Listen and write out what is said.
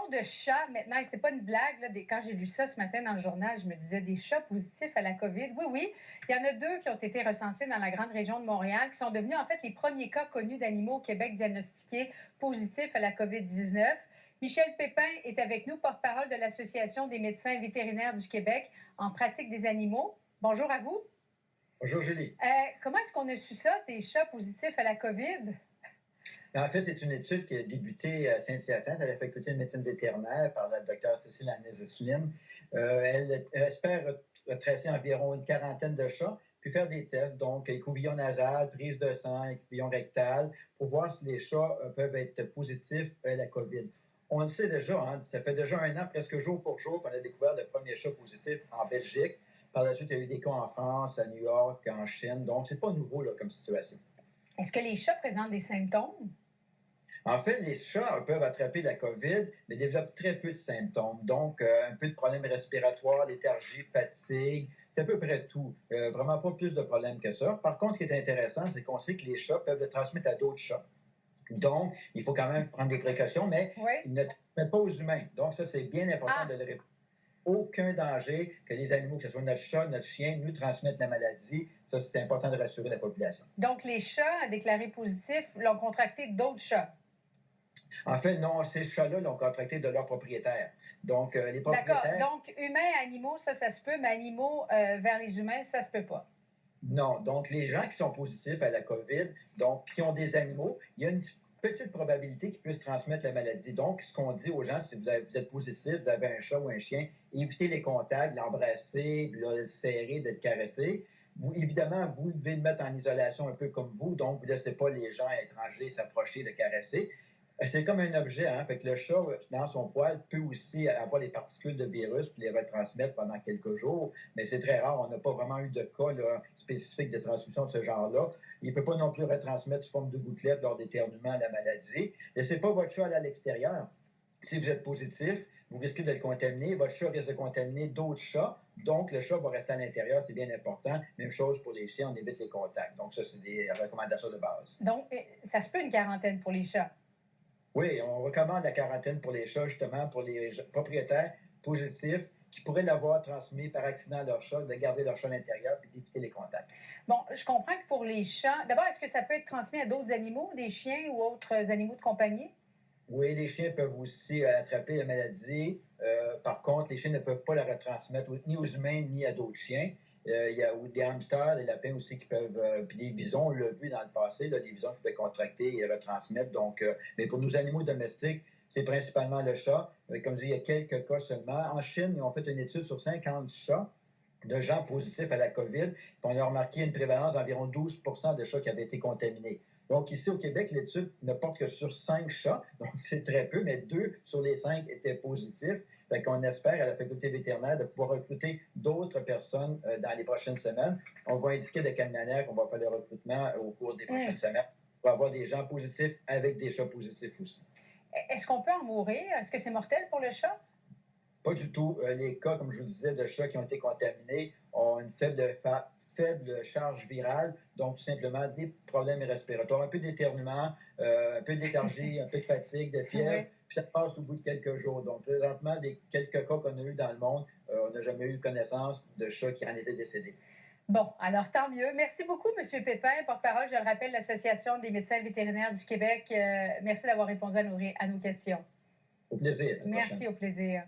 Parlons de chats maintenant. C'est pas une blague. Là, quand j'ai lu ça ce matin dans le journal, je me disais des chats positifs à la COVID. Oui, oui. Il y en a 2 qui ont été recensés dans la grande région de Montréal, qui sont devenus en fait les premiers cas connus d'animaux au Québec diagnostiqués positifs à la COVID-19. Michel Pépin est avec nous, porte-parole de l'Association des médecins vétérinaires du Québec en pratique des animaux. Bonjour à vous. Bonjour Julie. Comment est-ce qu'on a su ça, des chats positifs à la COVID? En fait, c'est une étude qui a débuté à Saint-Hyacinthe, à la faculté de médecine vétérinaire, par la docteure Cécile Agnès-Osseline. Elle espère retracer environ une quarantaine de chats, puis faire des tests, donc écouvillon nasal, prise de sang, écouvillon rectal, pour voir si les chats peuvent être positifs à la COVID. On le sait déjà, hein, ça fait déjà 1 an, presque jour pour jour, qu'on a découvert le premier chat positif en Belgique. Par la suite, il y a eu des cas en France, à New York, en Chine. Donc, c'est pas nouveau là, comme situation. Est-ce que les chats présentent des symptômes? En fait, les chats peuvent attraper la COVID, mais développent très peu de symptômes. Donc, un peu de problèmes respiratoires, léthargie, fatigue, c'est à peu près tout. Vraiment pas plus de problèmes que ça. Par contre, ce qui est intéressant, c'est qu'on sait que les chats peuvent le transmettre à d'autres chats. Donc, il faut quand même prendre des précautions, mais Oui. ils ne transmettent pas aux humains. Donc, ça, c'est bien important de le répéter. Aucun danger que les animaux, que ce soit notre chat, notre chien, nous transmettent la maladie. Ça, c'est important de rassurer la population. Donc, les chats déclarés positifs l'ont contracté d'autres chats? En fait, non, ces chats-là l'ont contracté de leur propriétaire. Donc, les D'accord. propriétaires... Donc, humains, animaux, ça se peut, mais animaux vers les humains, ça se peut pas. Non. Donc, les gens qui sont positifs à la COVID, donc, qui ont des animaux, il y a une petite probabilité qu'ils puissent transmettre la maladie. Donc, ce qu'on dit aux gens, si vous êtes positif, vous avez un chat ou un chien, évitez les contacts, l'embrasser, le serrer, de le caresser. Évidemment, vous devez le mettre en isolation un peu comme vous, donc vous ne laissez pas les gens étrangers s'approcher, le caresser. C'est comme un objet, hein? Fait que le chat, dans son poil, peut aussi avoir les particules de virus puis les retransmettre pendant quelques jours, mais c'est très rare. On n'a pas vraiment eu de cas là, spécifiques de transmission de ce genre-là. Il ne peut pas non plus retransmettre sous forme de gouttelettes lors d'éternuement la maladie. Laissez pas votre chat aller à l'extérieur. Si vous êtes positif, vous risquez de le contaminer. Votre chat risque de contaminer d'autres chats. Donc, le chat va rester à l'intérieur. C'est bien important. Même chose pour les chiens, on évite les contacts. Donc, ça, c'est des recommandations de base. Donc, ça se peut une quarantaine pour les chats? Oui, on recommande la quarantaine pour les chats, justement, pour les propriétaires positifs qui pourraient l'avoir transmis par accident à leur chat, de garder leur chat à l'intérieur et d'éviter les contacts. Bon, je comprends que pour les chats, d'abord, est-ce que ça peut être transmis à d'autres animaux, des chiens ou autres animaux de compagnie? Oui, les chiens peuvent aussi attraper la maladie. Par contre, les chiens ne peuvent pas la retransmettre ni aux humains ni à d'autres chiens. Il y a des hamsters, des lapins aussi qui peuvent, puis des visons, on l'a vu dans le passé, là, des visons qui peuvent contracter et retransmettre. Donc, mais pour nos animaux domestiques, c'est principalement le chat. Comme je dis, il y a quelques cas seulement. En Chine, ils ont fait une étude sur 50 chats de gens positifs à la COVID, puis on a remarqué une prévalence d'environ 12 de chats qui avaient été contaminés. Donc, ici au Québec, l'étude ne porte que sur 5 chats, donc c'est très peu, mais 2 sur les 5 étaient positifs. Fait qu'on espère à la faculté vétérinaire de pouvoir recruter d'autres personnes dans les prochaines semaines. On va indiquer de quelle manière on va faire le recrutement au cours des prochaines semaines pour avoir des gens positifs avec des chats positifs aussi. Est-ce qu'on peut en mourir? Est-ce que c'est mortel pour le chat? Pas du tout. Les cas, comme je vous disais, de chats qui ont été contaminés ont une faible charge virale, donc tout simplement des problèmes respiratoires, un peu d'éternuement, un peu de léthargie, un peu de fatigue, de fièvre, puis ça passe au bout de quelques jours. Donc, présentement, des quelques cas qu'on a eu dans le monde, on n'a jamais eu connaissance de chats qui en étaient décédés. Bon, alors tant mieux. Merci beaucoup, M. Pépin, porte-parole, je le rappelle, l'Association des médecins vétérinaires du Québec. Merci d'avoir répondu à nos questions. Au plaisir. Merci, au plaisir.